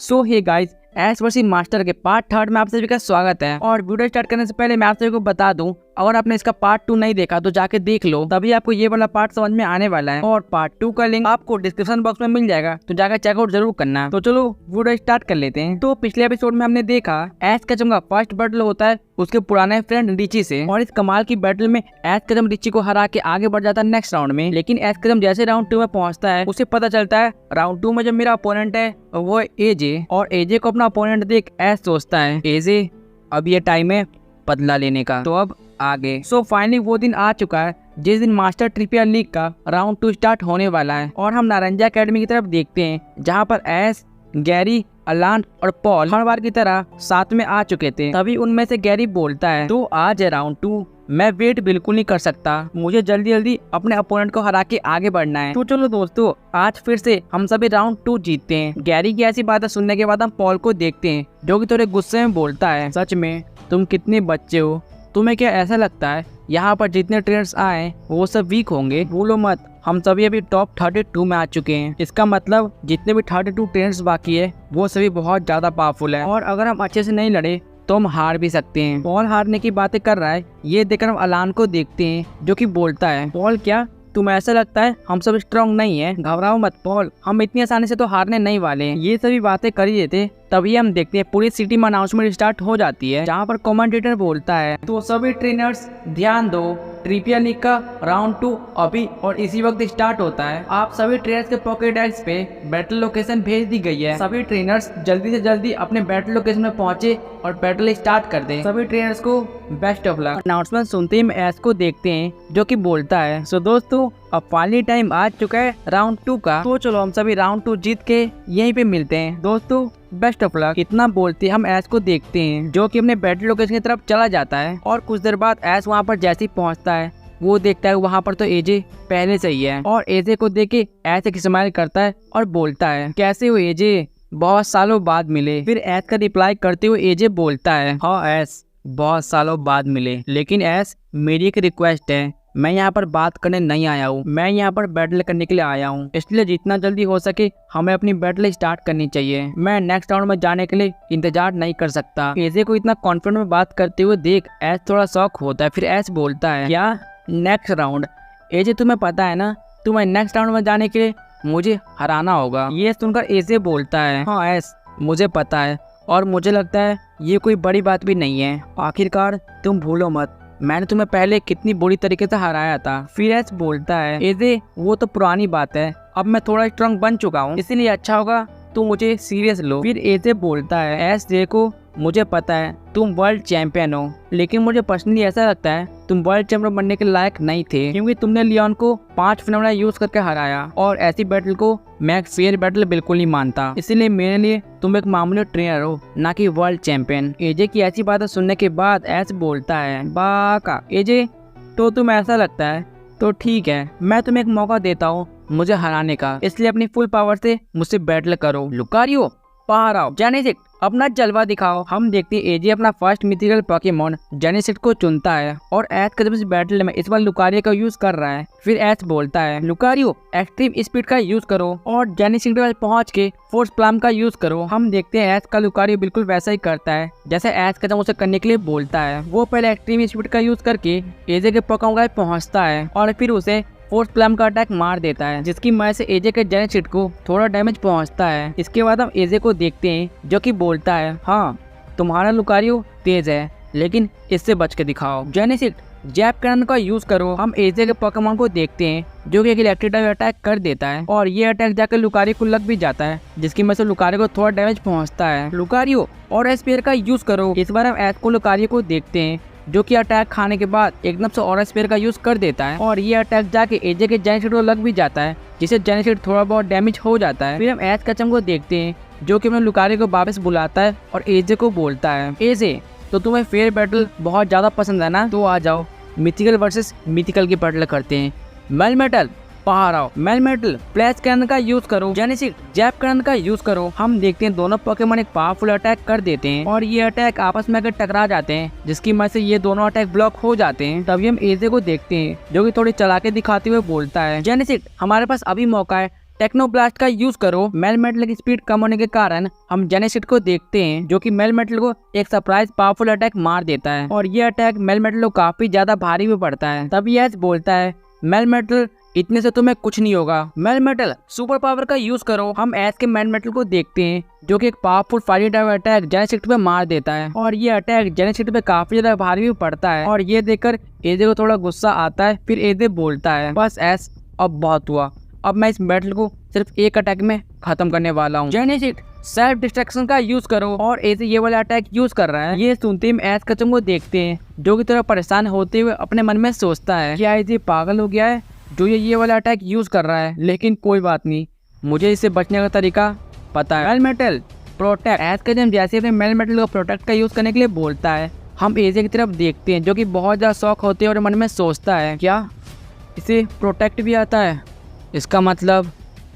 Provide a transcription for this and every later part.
सो hey guys, S versus master के part 3 में आप सभी का स्वागत है। और वीडियो स्टार्ट करने से पहले मैं आप सभी को बता दूं, अगर आपने इसका पार्ट 2 नहीं देखा तो जाके देख लो, तभी आपको ये वाला पार्ट समझ में आने वाला है। और पार्ट 2 का लिंक आपको डिस्क्रिप्शन बॉक्स में मिल जाएगा, तो जाकर चेकआउट जरूर करना। तो चलो वीडियो स्टार्ट कर लेते हैं। तो पिछले एपिसोड में हमने देखा एस कचम का फर्स्ट बैटल होता है उसके पुराने फ्रेंड रिची से, और इस कमाल की बैटल में एस कचम रिची को हरा के आगे बढ़ जाता है नेक्स्ट राउंड में। लेकिन एस कचम जैसे राउंड 2 में पहुंचता है उसे पता चलता है राउंड 2 में जो मेरा अपोनेंट है वो एजे, और एजे को अपना अपोनेंट देख एस सोचता है एजे अब ये टाइम है बदला लेने का, तो अब आगे। सो फाइनली वो दिन आ चुका है जिस दिन मास्टर ट्रिपियर लीग का राउंड 2 स्टार्ट होने वाला है, और हम नारंजा एकेडमी की तरफ देखते हैं जहाँ पर एस, गैरी, अलान और पॉल हर बार की तरह साथ में आ चुके थे। तभी उनमें से गैरी बोलता है तो आज है राउंड 2, मैं वेट बिल्कुल नहीं कर सकता, मुझे जल्दी जल्दी अपने अपोनेंट को हरा के आगे बढ़ना है। तो चलो दोस्तों, आज फिर से हम सभी राउंड 2 जीतते हैं। गैरी की ऐसी बातें सुनने के बाद हम पॉल को देखते हैं जो कि थोड़े गुस्से में बोलता है, सच में तुम कितने बच्चे हो, तुम्हें क्या ऐसा लगता है यहाँ पर जितने ट्रेनर्स आए वो सब वीक होंगे? भूलो मत, हम सभी अभी टॉप 32 में आ चुके हैं। इसका मतलब जितने भी 32 ट्रेनर्स बाकी है वो सभी बहुत ज्यादा पावरफुल है, और अगर हम अच्छे से नहीं लड़े तो हम हार भी सकते हैं। पॉल हारने की बातें कर रहा है, ये देखकर हम अलान को देखते हैं जो कि बोलता है पॉल क्या तुम्हें ऐसा लगता है हम सब स्ट्रांग नहीं है? घबराओ मत पॉल, हम इतनी आसानी से तो हारने नहीं वाले हैं। ये सभी बातें कर ही देते तभी हम देखते हैं पूरी सिटी में अनाउंसमेंट स्टार्ट हो जाती है, जहाँ पर कमेंटेटर बोलता है तो सभी ट्रेनर्स ध्यान दो, ट्रिपियर लीग का राउंड 2 अभी और इसी वक्त स्टार्ट होता है। आप सभी ट्रेनर्स के पॉकेट एक्स पे बैटल लोकेशन भेज दी गई है। सभी ट्रेनर्स जल्दी से जल्दी अपने बैटल लोकेशन में पहुंचे और बैटल स्टार्ट कर दें। सभी ट्रेनर्स को बेस्ट ऑफ लक। अनाउंसमेंट सुनते ही हम एस को देखते हैं जो कि बोलता है सो दोस्तों अब फाइनली टाइम आ चुका है राउंड 2 का, तो चलो हम सभी राउंड 2 जीत के यहीं पे मिलते हैं दोस्तों, बेस्ट ऑफ लक। इतना बोलते हम एस को देखते हैं जो कि अपने बैटल लोकेशन की तरफ चला जाता है, और कुछ देर बाद एस वहाँ पर जैसे ही पहुँचता है वो देखता है वहाँ पर तो एजे पहले से ही है, और एजे को देख के एस एक स्माइल करता है और बोलता है कैसे हो एजे, बहुत सालों बाद मिले। फिर एस का रिप्लाई करते हुए एजे बोलता है हाँ एस बहुत सालों बाद मिले, लेकिन एस मेरी एक रिक्वेस्ट है, मैं यहाँ पर बात करने नहीं आया हूँ, मैं यहाँ पर बैटल करने के लिए आया हूँ, इसलिए जितना जल्दी हो सके हमें अपनी बैटल स्टार्ट करनी चाहिए। मैं नेक्स्ट राउंड में जाने के लिए इंतजार नहीं कर सकता। एजे को इतना कॉन्फिडेंट में बात करते हुए देख एस थोड़ा शॉक होता है। फिर एस बोलता है क्या नेक्स्ट राउंड? एजे तुम्हें पता है ना तुम्हें नेक्स्ट राउंड में जाने के लिए मुझे हराना होगा। ये सुनकर एजे बोलता है हाँ एस मुझे पता है, और मुझे लगता है ये कोई बड़ी बात भी नहीं है, आखिरकार तुम भूलो मत मैंने तुम्हें पहले कितनी बुरी तरीके से हराया था। फिर एस बोलता है एजे वो तो पुरानी बात है, अब मैं थोड़ा स्ट्रांग बन चुका हूँ, इसीलिए अच्छा होगा तुम मुझे सीरियस लो। फिर एजे बोलता है एस देखो मुझे पता है तुम वर्ल्ड चैंपियन हो, लेकिन मुझे पर्सनली ऐसा लगता है तुम वर्ल्ड चैंपियन बनने के लायक नहीं थे, क्योंकि तुमने लियोन को 5 फिनोमेना यूज करके हराया, और ऐसी बैटल को मैं फेयर बैटल बिल्कुल नहीं मानता, इसीलिए मेरे लिए तुम एक मामूली ट्रेनर हो ना कि वर्ल्ड चैंपियन। एजे की ऐसी बातें सुनने के बाद एस बोलता है बाका एजे तो तुम ऐसा लगता है तो ठीक है, मैं तुम्हें एक मौका देता हूँ मुझे हराने का, इसलिए अपनी फुल पावर से मुझसे बैटल करो। लुकारियो बाहर आओ, जेनेसिक अपना जलवा दिखाओ। हम देखते हैं एजे अपना फर्स्ट मिथिकल पोकेमॉन जेनेसिक को चुनता है, और एस कदम से बैटल में इस बार लुकारियो का यूज कर रहा है। फिर एस बोलता है लुकारियो एक्सट्रीम स्पीड का यूज करो और जेनेसिक के पास पहुंच के फोर्स प्लाम का यूज करो। हम देखते हैं एस का लुकारियो बिल्कुल वैसा ही करता है जैसे एस कदम उसे करने के लिए बोलता है। वो पहले एक्सट्रीम स्पीड का यूज करके एजे के पोकेमॉन का पहुंचता है, और फिर उसे फोर्स प्लम का अटैक मार देता है, जिसकी वजह से एजे के जेनेसिक को थोड़ा डैमेज पहुंचता है। इसके बाद हम एजे को देखते हैं जो कि बोलता है हाँ तुम्हारा लुकारियो तेज है, लेकिन इससे बच के दिखाओ। जेनेसिक जैप करन का यूज करो। हम एजे के पोकेमॉन को देखते हैं जो कि एक इलेक्ट्रिक अटैक कर देता है, और ये अटैक जाकर लुकारियो को लग भी जाता है, जिसकी वजह से लुकारियो को थोड़ा डैमेज पहुंचता है। लुकारियो और स्पेयर का यूज करो। इस बार हम एस को लुकारियो को देखते हैं जो कि अटैक खाने के बाद एकदम से ऑरा स्पेयर का यूज कर देता है, और ये अटैक जाके एजे के जेनेसिक को लग भी जाता है, जिससे जेनेसिक थोड़ा बहुत डैमेज हो जाता है। फिर हम एस कचम को देखते हैं जो कि अपने लुकारियो को वापस बुलाता है और एजे को बोलता है एजे तो तुम्हें फेयर बैटल बहुत ज्यादा पसंद है ना, तो आ जाओ मिथिकल वर्सेस मिथिकल की बैटल करते हैं। मेलमेटल बाहर आओ, मेलमेटल फ्लैश कैनन का यूज करो, जेनेसिक जैप कैनन का यूज करो। हम देखते हैं दोनों पोकेमॉन एक पावरफुल अटैक कर देते हैं, और ये अटैक आपस में अगर टकरा जाते हैं, जिसकी वजह से ये दोनों अटैक ब्लॉक हो जाते हैं। तभी हम एजे को देखते हैं जो कि थोड़ी चलाके दिखाते हुए बोलता है जेनेसिक हमारे पास अभी मौका है, टेक्नो ब्लास्ट का यूज करो। मेलमेटल की स्पीड कम होने के कारण हम जेनेसिड को देखते हैं, जो कि मेलमेटल को एक सरप्राइज पावरफुल अटैक मार देता है और ये अटैक मेलमेटल को काफी ज्यादा भारी भी पड़ता है। तभी एस बोलता है, मेलमेटल इतने से तुम्हें कुछ नहीं होगा। मेलमेटल सुपर पावर का यूज करो। हम एस के मेलमेटल को देखते हैं, जो कि एक पावरफुल फायर टाइप अटैक जेनेसिड पे मार देता है और ये अटैक जेनेसिड पे काफी ज्यादा भारी भी पड़ता है और ये देखकर एजे को थोड़ा गुस्सा आता है। फिर एजे बोलता है, बस एस अब बहुत हुआ, अब मैं इस बैटल को सिर्फ एक अटैक में खत्म करने वाला हूँ। जेनेसिड सेल्फ डिस्ट्रक्शन का यूज करो और एजे ये वाला अटैक यूज कर रहा है। ये सुनते ही एस कचम को देखते हैं, जो कि थोड़ा परेशान होते हुए अपने मन में सोचता है, क्या एजे पागल हो गया है जो ये वाला अटैक यूज कर रहा है। लेकिन कोई बात नहीं, मुझे इससे बचने का तरीका पता है। Melmetal protect. एस कचम जैसे अपने मेलमेटल को प्रोटेक्ट का यूज करने के लिए बोलता है, हम एजे की तरफ देखते हैं, जो कि बहुत ज्यादा शौक होते हैं और मन में सोचता है, क्या इसे प्रोटेक्ट भी आता है? इसका मतलब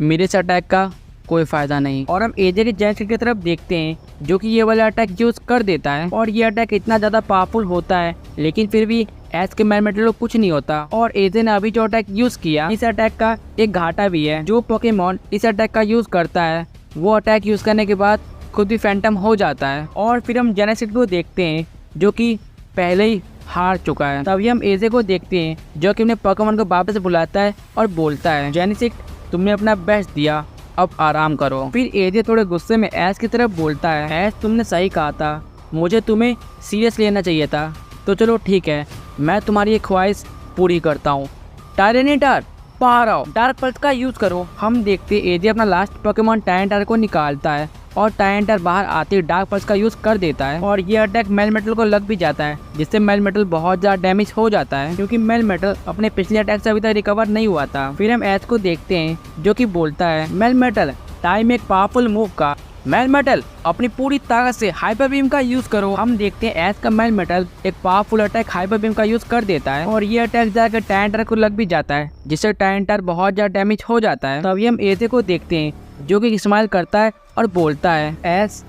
मेरे इस अटैक का कोई फायदा नहीं। और हम एजे के जेनेसिड की तरफ देखते हैं, जो कि ये वाला अटैक यूज कर देता है और ये अटैक इतना ज्यादा पावरफुल होता है, लेकिन फिर भी एस के मेलमेटल को कुछ नहीं होता। और एजे ने अभी जो अटैक यूज किया, इस अटैक का एक घाटा भी है। जो पोकेमॉन इस अटैक का यूज करता है, वो अटैक यूज करने के बाद खुद भी फैंटम हो जाता है। और फिर हम जेनेसिड को देखते हैं, जो कि पहले ही हार चुका है। तभी हम एजे को देखते हैं, जो कि अपने पोकेमॉन को वापस बुलाता है और बोलता है, जेनेसिड तुमने अपना बेस्ट दिया, अब आराम करो। फिर एजे थोड़े गुस्से में एस की तरफ बोलता है, एस तुमने सही कहा था, मुझे तुम्हें सीरियस लेना चाहिए था। तो चलो ठीक है, मैं तुम्हारी ये ख्वाहिश पूरी करता हूँ। टायरेनिटर बाहर आओ, डार्क पल्स का यूज करो। हम देखते एजे अपना लास्ट पोकेमॉन टायरेनिटर को निकालता है और टायरेनिटर बाहर आते ही डार्क पल्स का यूज कर देता है और ये अटैक मेलमेटल को लग भी जाता है, जिससे मेलमेटल बहुत ज्यादा डैमेज हो जाता है, क्योंकि मेलमेटल अपने पिछले अटैक से अभी तक रिकवर नहीं हुआ था। फिर हम एस को देखते हैं, जो कि बोलता है, मेलमेटल टाइम एक पावरफुल मूव का। मेलमेटल अपनी पूरी ताकत से हाइपर बीम का यूज करो। हम देखते हैं एस का मेलमेटल एक पावरफुल अटैक हाइपर बीम का यूज कर देता है और ये अटैक जाकर टायरेनिटर को लग भी जाता है, जिससे टायरेनिटर बहुत ज्यादा डैमेज हो जाता है। तभी हम एजे को देखते हैं, जो कि स्माइल करता है और बोलता है, एस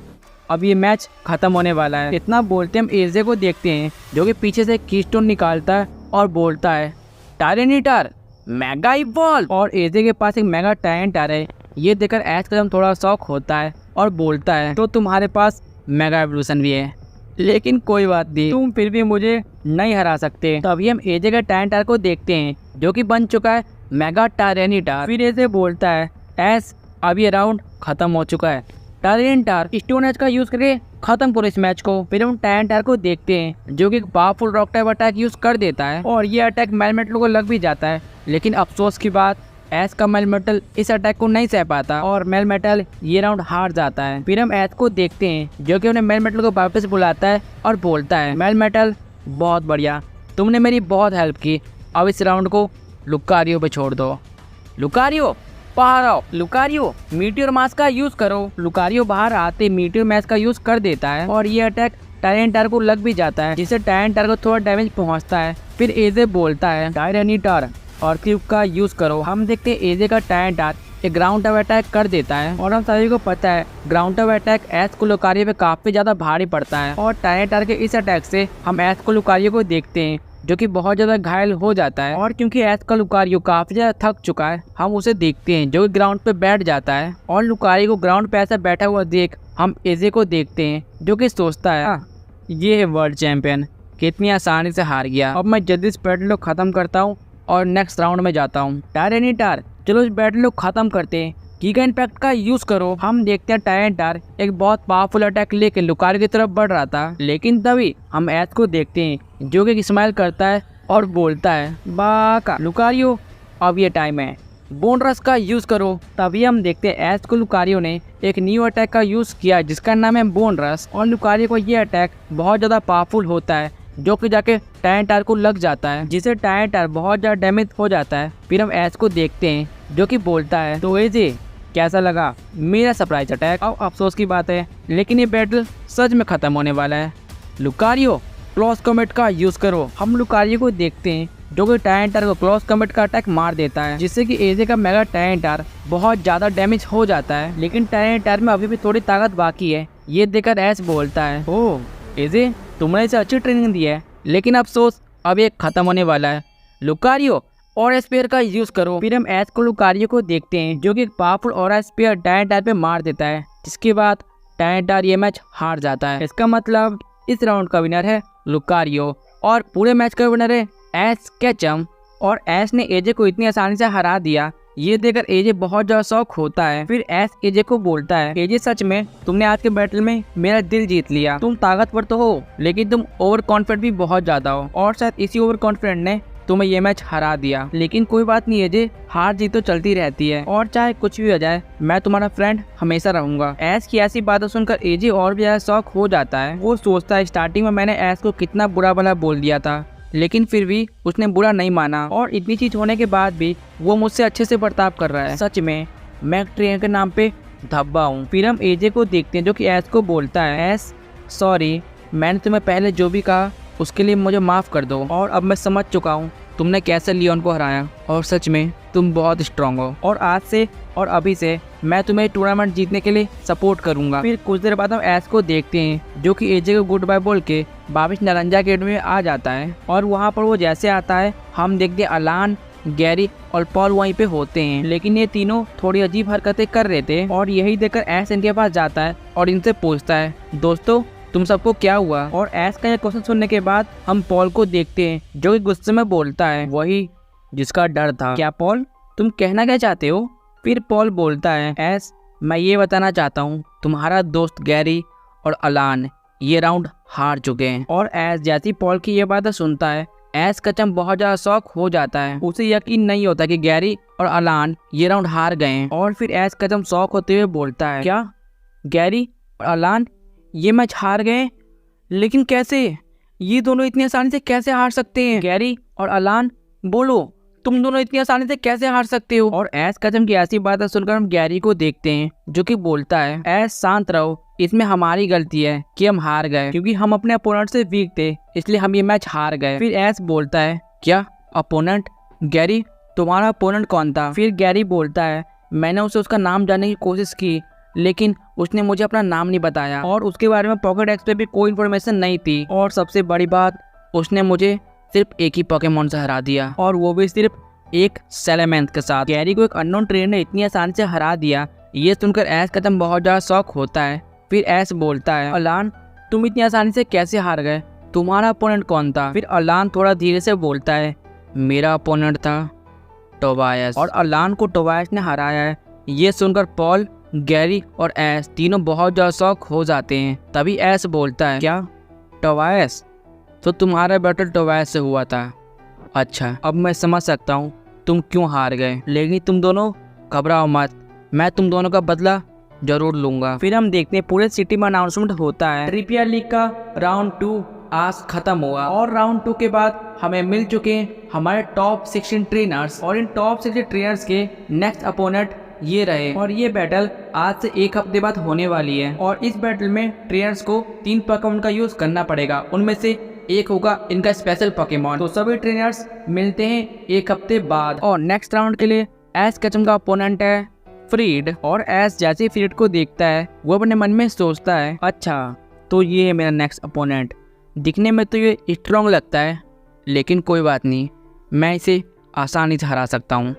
अब ये मैच खत्म होने वाला है। इतना बोलते हम एजे को देखते हैं, जो कि पीछे से कीस्टोन निकालता है और बोलता है, टायरेनिटर मेगा इवॉल्व। और एजे के पास एक मेगा टायरेनिटर है। ये देखकर एस का थोड़ा शौक होता है और बोलता है, तो तुम्हारे पास मेगा एवोल्यूशन भी है, लेकिन कोई बात नहीं, तुम फिर भी मुझे नहीं हरा सकते। तभी हम एजे के टायरेनिटर को देखते हैं, जो कि बन चुका है मेगा टायरेनिटर। फिर एजे बोलता है, एस अब ये राउंड खत्म हो चुका है, टायरेनिटर स्टोन एज का यूज करके खत्म करो इस मैच को। फिर हम टायरेनिटर को देखते हैं, जो कि powerful rock type attack use कर देता है और ये अटैक मेलमेटल को लग भी जाता है, लेकिन अफसोस की बात, एस का मेलमेटल इस अटैक को नहीं सह पाता और मेलमेटल ये राउंड हार जाता है। फिर हम एस को देखते हैं, जो कि उन्हें मेलमेटल को वापस बुलाता है और बोलता है, मेलमेटल बहुत बढ़िया, तुमने मेरी बहुत हेल्प की, अब इस राउंड को लुकारियो पे छोड़ दो। लुकारियो बाहर आओ। लुकारियो मीटियोर मास का यूज करो। लुकारियो बाहर आते मीटियोर मास का यूज कर देता है और ये अटैक टायरेनिटर को लग भी जाता है, जिससे टायरेनिटर को थोड़ा डैमेज पहुंचता है। फिर एजे बोलता है, टायरेनिटर और क्यूब का यूज करो। हम देखते हैं एजे का टायरेनिटर एक ग्राउंड टाइप अटैक कर देता है और हम सभी को पता है ग्राउंड टाइप अटैक एस को लुकारियो पे काफी ज्यादा भारी पड़ता है और टायरेनिटर के इस अटैक से हम एस को लुकारियो को देखते हैं, जो कि बहुत ज्यादा घायल हो जाता है। और क्योंकि एस का लुकारियो काफी ज्यादा थक चुका है, हम उसे देखते हैं, जो कि ग्राउंड पे बैठ जाता है और लुकारियो को ग्राउंड पे ऐसा बैठा हुआ देख हम एजे को देखते हैं, जो कि सोचता है, ये है वर्ल्ड चैंपियन, कितनी आसानी से हार गया। अब मैं जल्दी इस बैटल को खत्म करता हूँ और नेक्स्ट राउंड में जाता हूँ। टायरेनिटर चलो इस बैटल को खत्म करते हैं, गीगा इम्पैक्ट का यूज करो। हम देखते हैं टायरेनिटर एक बहुत पावरफुल अटैक लेके लुकारियो की तरफ बढ़ रहा था, लेकिन तभी हम एस को देखते हैं, जो कि स्माइल करता है और बोलता है, बाका लुकारियो अब ये टाइम है, बोन रश का यूज करो। तभी हम देखते हैं एस को लुकारियो ने एक न्यू अटैक का यूज किया, जिसका नाम है बोन रश और लुकारियो को ये अटैक बहुत ज्यादा पावरफुल होता है, जो कि जाके टायरेनिटर को लग जाता है, जिससे टायरेनिटर बहुत ज्यादा डैमेज हो जाता है। फिर हम एस को देखते हैं, जो कि बोलता है, तो एजे कैसा लगा मेरा सरप्राइज अटैक? अब अफसोस की बात है, लेकिन ये बैटल सच में खत्म होने वाला है। लुकारियो क्लॉस कॉम्बैट का यूज करो। हम लुकारियो को देखते हैं, जो कि टायरेनिटर को क्लॉस कॉम्बैट का अटैक मार देता है, जिससे कि एजे का मेगा टायरेनिटर बहुत ज्यादा डैमेज हो जाता है, लेकिन टायरेनिटर में अभी भी थोड़ी ताकत बाकी है। ये देखकर एस बोलता है, ओह एजे तुमने इसे अच्छी ट्रेनिंग दी है, लेकिन अफसोस अब ये खत्म होने वाला है। लुकारियो और स्पेयर का यूज करो। फिर हम एस को लुकारियो को देखते हैं जो कि एक पावरफुल और स्पेयर टायरेटार पे मार देता है, जिसके बाद टायरेटार ये मैच हार जाता है। इसका मतलब इस राउंड का विनर है लुकारियो और पूरे मैच का विनर है एस केचम। और एस ने एजे को इतनी आसानी से हरा दिया, ये देखकर एजे बहुत ज्यादा शौक होता है। फिर एस एजे को बोलता है, एजे सच में तुमने आज के बैटल में मेरा दिल जीत लिया। तुम ताकतवर तो हो लेकिन तुम ओवर कॉन्फिडेंट भी बहुत ज्यादा हो और शायद इसी ओवर कॉन्फिडेंट ने तुम्हें ये मैच हरा दिया। लेकिन कोई बात नहीं एजे, हार जीत तो चलती रहती है और चाहे कुछ भी हो जाए मैं तुम्हारा फ्रेंड हमेशा रहूंगा। एस की ऐसी बातें सुनकर एजे और भी ज्यादा शौक हो जाता है। वो सोचता है स्टार्टिंग में मैंने एस को कितना बुरा भला बोल दिया था, लेकिन फिर भी उसने बुरा नहीं माना और इतनी चीज होने के बाद भी वो मुझसे अच्छे से बर्ताव कर रहा है। सच में मैं एक ट्रेनर के नाम पे धब्बा हूँ। फिर हम एजे को देखते हैं जो कि एस को बोलता है, एस सॉरी, मैंने तुम्हें पहले जो भी कहा उसके लिए मुझे माफ़ कर दो और अब मैं समझ चुका हूँ तुमने कैसे लियोन को हराया और सच में तुम बहुत स्ट्रांग हो और आज से और अभी से मैं तुम्हें टूर्नामेंट जीतने के लिए सपोर्ट करूंगा। फिर कुछ देर बाद हम एस को देखते हैं जो कि एजे को गुड बाय बोल के वापिस नारंजा अकेडमी में आ जाता है और वहाँ पर वो जैसे आता है हम देखते हैं अलान, गैरी और पॉल वहीं पे होते हैं, लेकिन ये तीनों थोड़ी अजीब हरकतें कर रहे थे और यही देखकर एस इनके पास जाता है और इनसे पूछता है, दोस्तों तुम सबको क्या हुआ। और एस का यह क्वेश्चन सुनने के बाद हम पॉल को देखते हैं जो कि गुस्से में बोलता है, वही जिसका डर था। क्या पॉल, तुम कहना क्या चाहते हो। फिर पॉल बोलता है, एस मैं ये बताना चाहता हूँ तुम्हारा दोस्त गैरी और अलान ये राउंड हार चुके हैं। और एस जैसी पॉल की ये बात सुनता है एस कचम बहुत ज्यादा शौक हो जाता है। उसे यकीन नहीं होता कि गैरी और अलान ये राउंड हार गए। और फिर एस कचम शौक होते हुए बोलता है, क्या गैरी और अलान ये मैच हार गए, लेकिन कैसे, ये दोनों इतनी आसानी से कैसे हार सकते हैं। गैरी और अलान बोलो, तुम दोनों इतनी आसानी से कैसे हार सकते हो। और एस कचम की ऐसी बातें सुनकर हम गैरी को देखते हैं जो कि बोलता है, एस शांत रहो, इसमें हमारी गलती है कि हम हार गए क्योंकि हम अपने अपोनेंट से वीक थे, इसलिए हम ये मैच हार गए। फिर एस बोलता है, क्या अपोनेंट, गैरी तुम्हारा अपोनेंट कौन था। फिर गैरी बोलता है, मैंने उसे उसका नाम जानने की कोशिश की लेकिन उसने मुझे अपना नाम नहीं बताया और उसके बारे में पॉकेट एक्स पे भी कोई इन्फॉर्मेशन नहीं थी और सबसे बड़ी बात उसने मुझे सिर्फ एक ही पोकेमॉन से हरा दिया और वो भी सिर्फ एक सेलेमेंथ के साथ। गैरी को एक अननोन ट्रेनर ने इतनी आसानी से हरा दिया, ये सुनकर एस कदम बहुत ज्यादा शौक होता है। फिर एस बोलता है, अलान तुम इतनी आसानी से कैसे हार गए, तुम्हारा अपोनेंट कौन था। फिर अलान थोड़ा धीरे से बोलता है, मेरा अपोनेंट था टोबायस और अलान को टोबायस ने हराया है। ये सुनकर पॉल, गैरी और एस तीनों बहुत ज्यादा शौक हो जाते हैं। तभी एस बोलता है, क्या टोबायस, तो तुम्हारा बैटल टोबायस से हुआ था। अच्छा अब मैं समझ सकता हूँ तुम क्यों हार गए, लेकिन तुम दोनों घबराओ मत, मैं तुम दोनों का बदला जरूर लूंगा। फिर हम देखते हैं पूरे सिटी में अनाउंसमेंट होता है, ट्रिपिया लीग का राउंड 2 आज खत्म हुआ और राउंड 2 के बाद हमें मिल चुके हैं हमारे टॉप 16 ट्रेनर्स और इन टॉप 16 ट्रेनर्स के नेक्स्ट अपोनेंट ये रहे और ये बैटल आज से एक हफ्ते बाद होने वाली है। और इस बैटल में ट्रेनर्स को 3 पोकेमॉन का यूज करना पड़ेगा, उनमें से एक होगा इनका स्पेशल पोकेमॉन। तो सभी ट्रेनर्स मिलते हैं एक हफ्ते बाद। और नेक्स्ट राउंड के लिए एस कचम का अपोनेंट है फ्रीड और एस जैसे फ्रीड को देखता है वो अपने मन में सोचता है, अच्छा तो ये है मेरा नेक्स्ट अपोनेंट, दिखने में तो ये स्ट्रॉन्ग लगता है लेकिन कोई बात नहीं, मैं इसे आसानी से हरा सकता हूँ।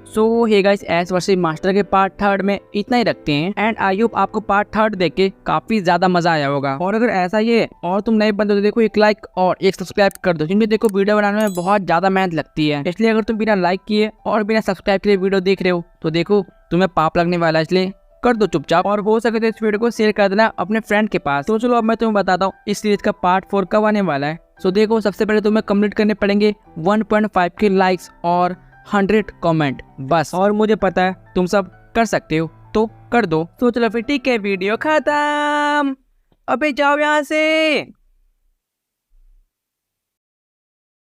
So hey guys, S versus master के पार्ट 3 में इतना ही रखते हैं एंड आई होप आपको पार्ट 3 देख के काफी ज्यादा मजा आया होगा। और अगर ऐसा ही है और तुम नए बंदे तो देखो एक लाइक और एक सब्सक्राइब कर दो, क्योंकि देखो वीडियो बनाने में बहुत ज्यादा मेहनत लगती है, इसलिए अगर तुम बिना लाइक किए और बिना सब्सक्राइब किए वीडियो देख रहे हो तो देखो तुम्हें पाप लगने वाला है, इसलिए कर दो चुपचाप। और हो सके तो इस वीडियो को शेयर कर देना अपने फ्रेंड के पास। तो चलो अब मैं तुम्हें बताता हूँ इस सीरीज का पार्ट 4 कब आने वाला है। सो देखो सबसे पहले तुम्हें कंप्लीट करने पड़ेंगे 1.5 के लाइक्स और 100 कमेंट बस, और मुझे पता है तुम सब कर सकते हो तो कर दो। तो चलो फिर ठीक है, वीडियो खत्म, अबे जाओ यहाँ से।